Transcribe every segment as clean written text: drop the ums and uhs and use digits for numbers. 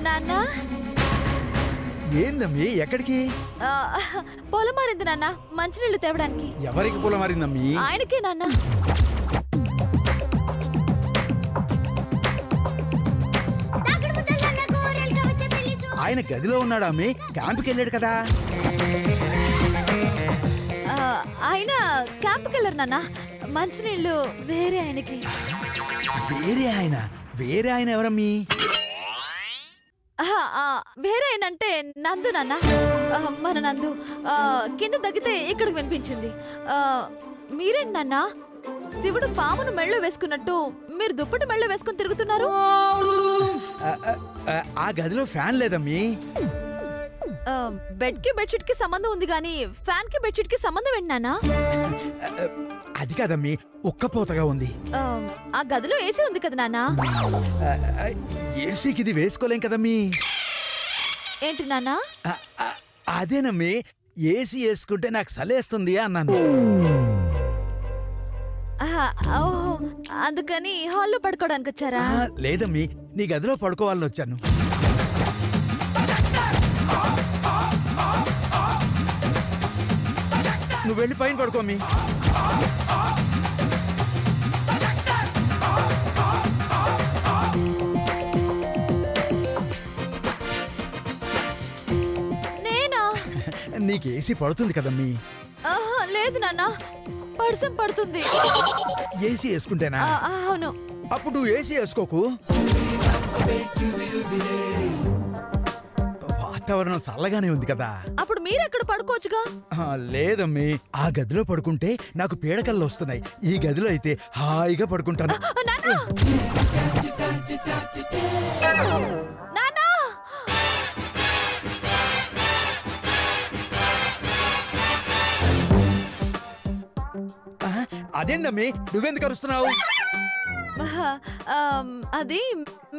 నాన్న ఏందమ్మీ ఎక్కడికి? పొలం మారింది నాన్న, మంచినీళ్ళు తేవడానికి. ఎవరికి పొలం మారిందమ్మీ? ఆయనకే నాన్న. ఆయన గదిలో ఉన్నాడా అమ్మీ? క్యాంపుకి వెళ్ళాడు కదా. ఆయన క్యాంప్కి వెళ్ళరు నాన్న, మంచినీళ్ళు వేరే ఆయనకి. వేరే ఆయన ఎవరమ్మీ? వేరే ఆయన అంటే నందు నాన్న, మన నందు. కింద తగ్గితే ఇక్కడికి వినిపించింది. మీరేంటి నాన్న, శివుడు పామును మెళ్ళో వేసుకున్నట్టు మీరు దుప్పటి మెళ్ళో వేసుకుని తిరుగుతున్నారు? ఆ గదిలో ఫ్యాన్ లేదమ్మీ. బెడ్ కి బెడ్షీట్ కి సంబంధం ఉంది గానీ ఫ్యాన్ కి బెడ్షీట్ కి సంబంధం ఏంటి నాన్న? అది కాదమ్మీ, ఉక్కపోతగా ఉంది. ఆ గదిలో ఏసీ ఉంది కదా నాన్న. ఏసీకి ఇది వేసుకోలేం కదమ్మీ. ఏంటి నాన్న? అదేనమ్మీ, ఏసీ వేసుకుంటే నాకు సలేస్తుంది అన్నాను. అందుకని హాల్లో పడుకోవడానికి వచ్చారా? లేదమ్మీ, నీ గదిలో పడుకోవాలని వచ్చాను. నువ్వు వెళ్ళి పైన పడుకోమ్మీ. నేనా? నీకు ఏసీ పడుతుంది కదమ్మీ. లేదు నాన్న, పడిసం పడుతుంది. ఏసీ వేసుకుంటేనా? అవును. అప్పుడు నువ్వు ఏసీ వేసుకోకు. వాతావరణం చల్లగానే ఉంది కదా. అప్పుడు మీరెక్కడ పడుకోవచ్చుగా. లేదమ్మీ, ఆ గదిలో పడుకుంటే నాకు పీడకల్లో వస్తున్నాయి. ఈ గదిలో అయితే హాయిగా పడుకుంటాను. అదేందమ్మీ, నువ్వెందుకు అరుస్తున్నావు? అది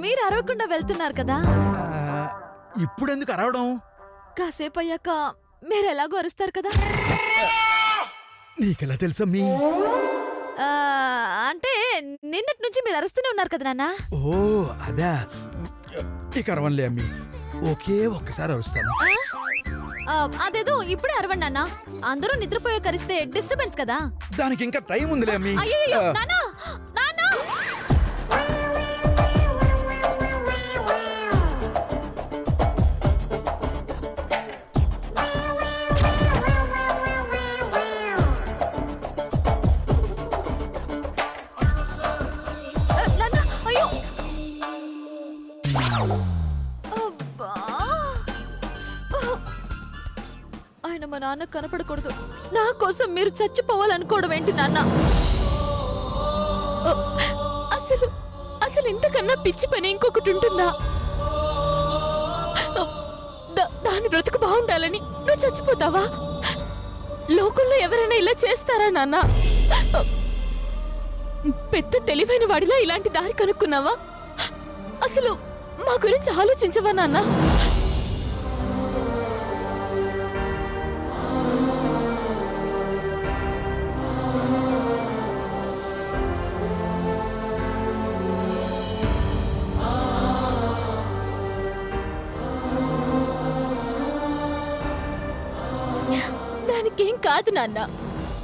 మీరు అరవకుండా వెళ్తున్నారు కదా. ఇప్పుడెందుకు అరవడం? కాసేపు అయ్యాక మీరు ఎలాగో అరుస్తారు కదా. నీకెలా తెలుసమ్మీ? అంటే నిన్నటి నుంచి మీరు అరుస్తూనే ఉన్నారు కదా నాన్న. ఓ అదా, ఇక అరవనులే అమ్మీ, ఒకే ఒక్కసారి అరుస్తాను. అదేదో ఇప్పుడే అరవండి నాన్న, అందరూ నిద్రపోయే కరిస్తే డిస్టర్బెన్స్ కదా. దానికి ఇంకా టైం ఉందిలే అమ్మీ. అయ్యో నాన్న, నాన్న. ఆయన మా నాన్న కనపడకూడదు. నా కోసం మీరు చచ్చిపోవాలనుకోవడం ఏంటి నాన్న? అసలు అసలు ఇంతకన్నా పిచ్చి పని ఇంకొకటి ఉంటుందా? దాని బ్రతుకు బాగుండాలని నువ్వు చచ్చిపోతావా? లోకంలో ఎవరైనా ఇలా చేస్తారా నాన్న? పెద్ద తెలివైన వాడిలా ఇలాంటి దారి కనుక్కున్నావా? అసలు మా గురించి ఆలోచించవా నాన్న? దానికేం కాదు నాన్న,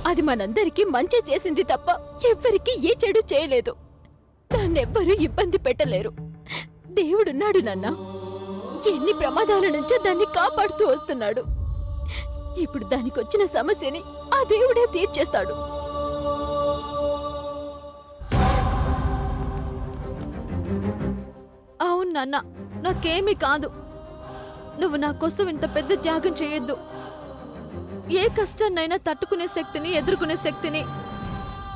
అది మనందరికీ మంచి చేసింది తప్ప ఎవ్వరికీ ఏ చెడు చేయలేదు. దాన్నెవ్వరూ ఇబ్బంది పెట్టలేరు. దేవుడున్నాడు నాన్న, ఎన్ని ప్రమాదాల నుంచో దాన్ని కాపాడుతూ వస్తున్నాడు. ఇప్పుడు దానికి వచ్చిన సమస్యని ఆ దేవుడే తీర్చేస్తాడు. అవును నాన్న, నాకేమీ కాదు. నువ్వు నా కోసం ఇంత పెద్ద త్యాగం చేయొద్దు. ఏ కష్టాన్నైనా తట్టుకునే శక్తిని, ఎదుర్కొనే శక్తిని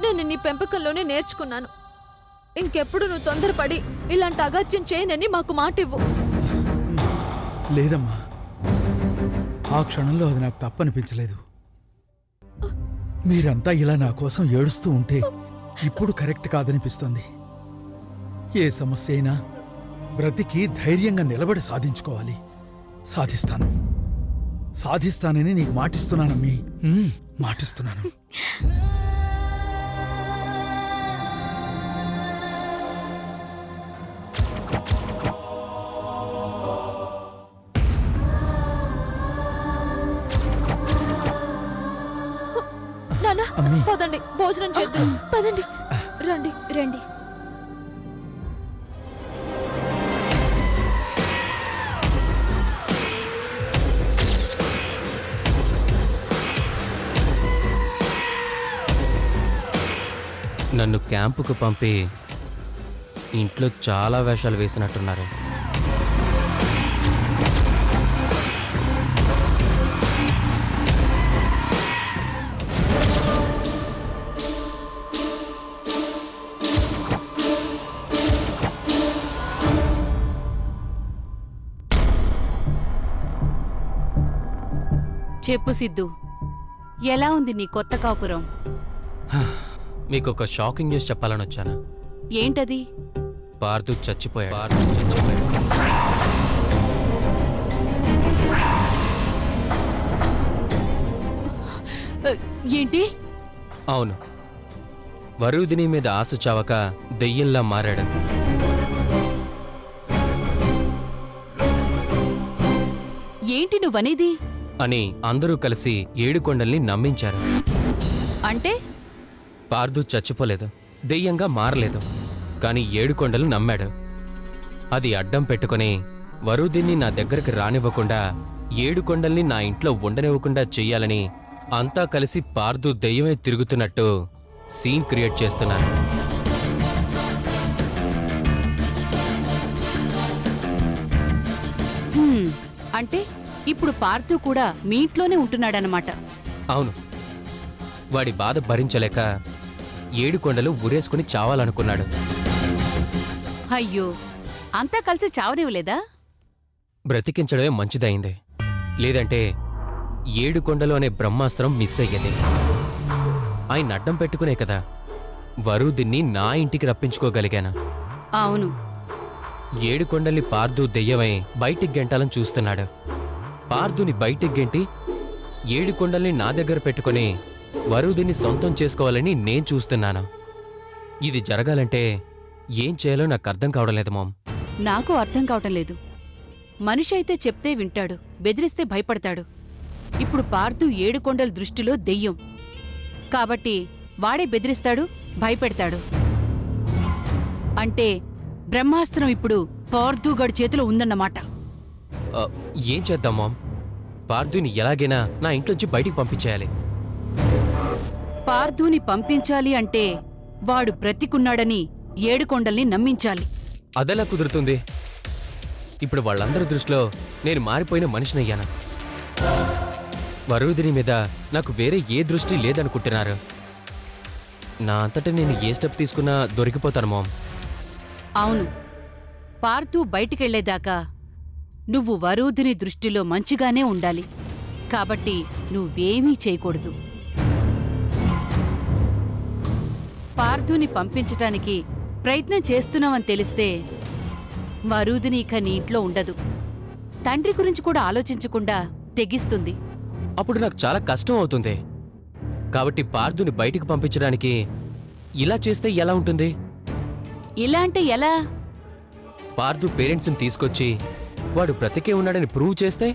నేను నీ పెంపకంలోనే నేర్చుకున్నాను. ఇంకెప్పుడు నువ్వు తొందరపడి ఇలాంటి అగత్యం చేయనని మాకు మాటివ్వు. లేదమ్మా, ఆ క్షణంలో అది నాకు తప్పనిపించలేదు. మీరంతా ఇలా నా కోసం ఏడుస్తూ ఉంటే ఇప్పుడు కరెక్ట్ కాదనిపిస్తుంది. ఏ సమస్య అయినా బ్రతికి ధైర్యంగా నిలబడి సాధించుకోవాలి. సాధిస్తానని నీకు మాటిస్తున్నానమ్మీ, మాటిస్తున్నాను. నాన్న అమ్మీ. పదండి భోజనం చేద్దాం పదండి రండి రండి నన్ను క్యాంపుకు పంపి ఇంట్లో చాలా వేషాలు వేసినట్టున్నారు. చెప్పు సిద్ధు, ఎలా ఉంది నీ కొత్త కాపురం? మీకు ఒక షాకింగ్ న్యూస్ చెప్పాలని వచ్చాను. ఏంటది? పార్థు చచ్చిపోయాడు. ఏంటి? అవును, వరుదిని మీద ఆశ చావక దెయ్యంలా మారాడు. ఏంటి నువ్వనేది? అని అందరూ కలిసి ఏడుకొండల్ని నమ్మించారు. అంటే పార్థు చచ్చిపోలేదు, దెయ్యంగా మారలేదు, కాని ఏడుకొండలు నమ్మాడు. అది అడ్డం పెట్టుకుని వరుదిని నా దగ్గరికి రానివ్వకుండా, ఏడుకొండల్ని నా ఇంట్లో ఉండనివ్వకుండా చెయ్యాలని అంతా కలిసి పార్థు దెయ్యమే తిరుగుతున్నట్టు సీన్ క్రియేట్ చేస్తున్నారు. అంటే ఇప్పుడు పార్థు కూడా మీ ఇంట్లోనే ఉంటున్నాడనమాట. అవును, వాడి బాధ భరించలేక ఏడుకొండలు ఉరేసుకుని చావాలనుకున్నాడు. అయ్యో, అంతా కలిసి చావనివ్వలేదా? బ్రతికించడమే మంచిదైంది, లేదంటే ఏడుకొండలు అనే బ్రహ్మాస్త్రం మిస్ అయ్యేది. ఆయన అడ్డం పెట్టుకునే కదా వరుదిన్ని నా ఇంటికి రప్పించుకోగలిగాను. అవును, ఏడుకొండల్ని పార్థు దెయ్యమై బయటికి గెంటాలని చూస్తున్నాడు. పార్థుని బయటికి గెంటి ఏడుకొండల్ని నా దగ్గర పెట్టుకుని వరుదిని సొంతం చేసుకోవాలని నేను చూస్తున్నాను. ఇది జరగాలంటే ఏం చేయాలో నాకు అర్థం కావడం లేదు మామ్. నాకు అర్థం కావటం లేదు. మనిషి అయితే చెప్తే వింటాడు, బెదిరిస్తే భయపడతాడు. ఇప్పుడు పార్థు ఏడుకొండల దృష్టిలో దెయ్యం కాబట్టి వాడే బెదిరిస్తాడు, భయపెడతాడు. అంటే బ్రహ్మాస్త్రం ఇప్పుడు పార్థుగాడి చేతిలో ఉందన్నమాట. ఏం చేద్దాం మామ్? పార్థుని ఎలాగైనా నా ఇంట్లోంచి బయటికి పంపించేయాలి. పార్థుని పంపించాలి అంటే వాడు బ్రతికున్నాడని ఏడుకొండల్ని నమ్మించాలి. అదెలా కుదురుతుంది? ఇప్పుడు వాళ్ళందరి దృష్టిలో నేను మారిపోయిన మనిషినయ్యాను. వరుదిని మీద నాకు వేరే ఏ దృష్టి లేదనుకుంటున్నారు. నా అంతటా నేను ఏ స్టెప్ తీసుకున్నా దొరికిపోతాను మామ్. అవును, పార్థు బయటికెళ్లేదాకా నువ్వు వరూధిని దృష్టిలో మంచిగానే ఉండాలి. కాబట్టి నువ్వేమీ చేయకూడదు. పార్థుని పంపించటానికి ప్రయత్నం చేస్తున్నావని తెలిస్తే వరూధిని ఇక నీ ఇంట్లో ఉండదు. తండ్రి గురించి కూడా ఆలోచించకుండా తెగిస్తుంది. అప్పుడు నాకు చాలా కష్టం అవుతుంది. కాబట్టి పార్థుని బయటికి పంపించడానికి ఇలా చేస్తే ఎలా ఉంటుంది? ఇలా అంటే ఎలా? పార్థు పేరెంట్స్ని తీసుకొచ్చి వాడు బ్రతికే ఉన్నాడని ప్రూవ్ చేస్తే?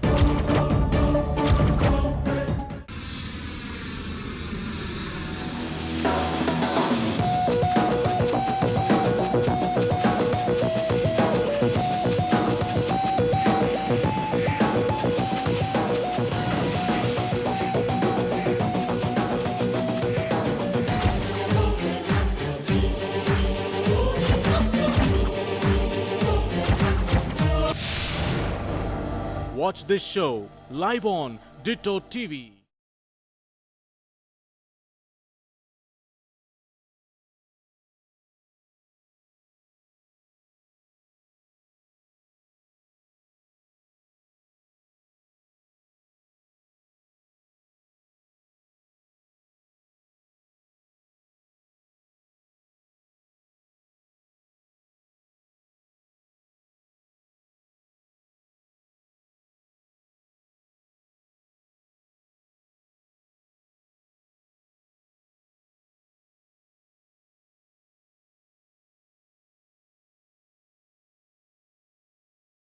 Watch this show live on Ditto TV.